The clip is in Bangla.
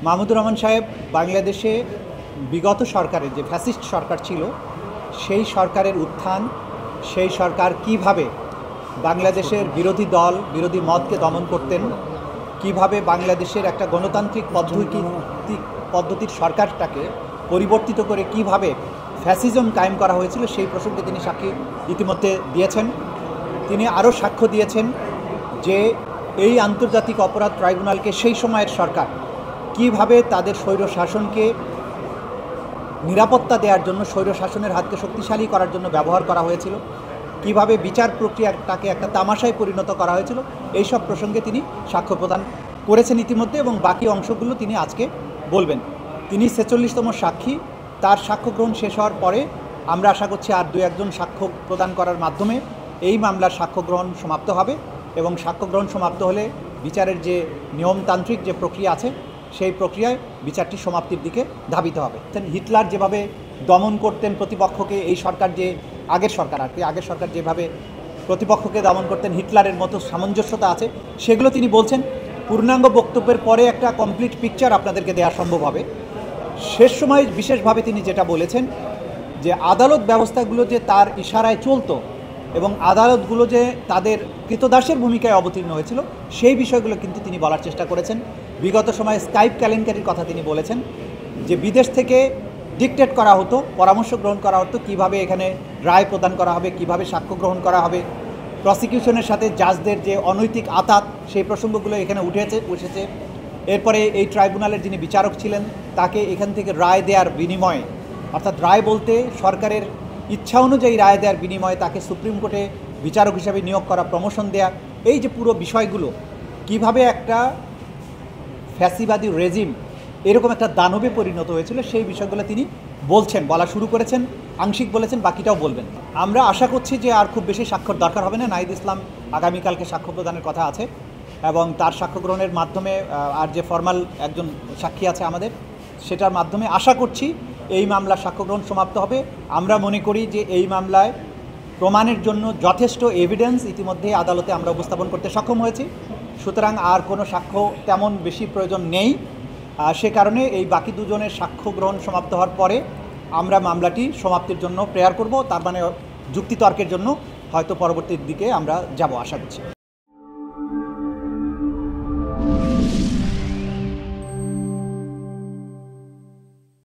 মাহমুদুর রহমান সাহেব বাংলাদেশে বিগত সরকারের যে ফ্যাসিস্ট সরকার ছিল সেই সরকারের উত্থান, সেই সরকার কিভাবে বাংলাদেশের বিরোধী দল বিরোধী মতকে দমন করতেন, কিভাবে বাংলাদেশের একটা গণতান্ত্রিক পদ্ধতির সরকারটাকে পরিবর্তিত করে কিভাবে ফ্যাসিজম কায়েম করা হয়েছিল সেই প্রসঙ্গে তিনি সাক্ষী ইতিমধ্যে দিয়েছেন। তিনি আরও সাক্ষ্য দিয়েছেন যে এই আন্তর্জাতিক অপরাধ ট্রাইব্যুনালকে সেই সময়ের সরকার কিভাবে তাদের স্বৈর শাসনকে নিরাপত্তা দেওয়ার জন্য, স্বৈর শাসনের হাতকে শক্তিশালী করার জন্য ব্যবহার করা হয়েছিল, কিভাবে বিচার প্রক্রিয়াটাকে একটা তামাশায় পরিণত করা হয়েছিল, এইসব প্রসঙ্গে তিনি সাক্ষ্য প্রদান করেছেন ইতিমধ্যে এবং বাকি অংশগুলো তিনি আজকে বলবেন। তিনি ৪৬তম সাক্ষী। তার সাক্ষ্য গ্রহণ শেষ হওয়ার পরে আমরা আশা করছি আর ২-১জন সাক্ষ্য প্রদান করার মাধ্যমে এই মামলার সাক্ষ্য গ্রহণ সমাপ্ত হবে এবং সাক্ষ্য গ্রহণ সমাপ্ত হলে বিচারের যে নিয়মতান্ত্রিক যে প্রক্রিয়া আছে সেই প্রক্রিয়ায় বিচারটি সমাপ্তির দিকে ধাবিত হবে। হিটলার যেভাবে দমন করতেন প্রতিপক্ষকে, এই সরকার যে আগের সরকার যেভাবে প্রতিপক্ষকে দমন করতেন হিটলারের মতো সামঞ্জস্যতা আছে, সেগুলো তিনি বলছেন। পূর্ণাঙ্গ বক্তব্যের পরে একটা কমপ্লিট পিকচার আপনাদেরকে দেওয়া সম্ভব হবে। শেষ সময় বিশেষভাবে তিনি যেটা বলেছেন যে আদালত ব্যবস্থাগুলো যে তার ইশারায় চলতো এবং আদালতগুলো যে তাদের কৃতদাসের ভূমিকায় অবতীর্ণ হয়েছিল সেই বিষয়গুলো কিন্তু তিনি বলার চেষ্টা করেছেন। বিগত সময়ে স্কাইপ কেলেঙ্কারির কথা তিনি বলেছেন, যে বিদেশ থেকে ডিকটেট করা হতো, পরামর্শ গ্রহণ করা হতো কীভাবে এখানে রায় প্রদান করা হবে, কিভাবে সাক্ষ্য গ্রহণ করা হবে, প্রসিকিউশনের সাথে জাজদের যে অনৈতিক আতাত সেই প্রসঙ্গগুলো এখানে উঠেছে। এরপরে এই ট্রাইব্যুনালের যিনি বিচারক ছিলেন তাকে এখান থেকে রায় দেওয়ার বিনিময়ে, অর্থাৎ রায় বলতে সরকারের ইচ্ছা অনুযায়ী রায় দেওয়ার বিনিময়ে তাকে সুপ্রিম কোর্টে বিচারক হিসাবে নিয়োগ করা, প্রমোশন দেয়া, এই যে পুরো বিষয়গুলো কিভাবে একটা ফ্যাসিবাদী রেজিম এরকম একটা দানবে পরিণত হয়েছিল সেই বিষয়গুলো তিনি বলা শুরু করেছেন, আংশিক বলেছেন, বাকিটাও বলবেন। আমরা আশা করছি যে আর খুব বেশি সাক্ষর দরকার হবে না। নাহিদ ইসলাম আগামীকালকে সাক্ষ্য প্রদানের কথা আছে এবং তার সাক্ষ্য গ্রহণের মাধ্যমে আর যে ফর্মাল একজন সাক্ষী আছে আমাদের, সেটার মাধ্যমে আশা করছি এই মামলার সাক্ষ্য গ্রহণ সমাপ্ত হবে। আমরা মনে করি যে এই মামলায় প্রমাণের জন্য যথেষ্ট এভিডেন্স ইতিমধ্যে আদালতে আমরা উপস্থাপন করতে সক্ষম হয়েছি, সুতরাং আর কোনো সাক্ষ্য তেমন বেশি প্রয়োজন নেই। সে কারণে এই বাকি দুজনের সাক্ষ্য গ্রহণ সমাপ্ত হওয়ার পরে আমরা মামলাটি সমাপ্তির জন্য প্রেয়ার করব, তার মানে যুক্তিতর্কের জন্য হয়তো পরবর্তীর দিকে আমরা যাব আশা করছি।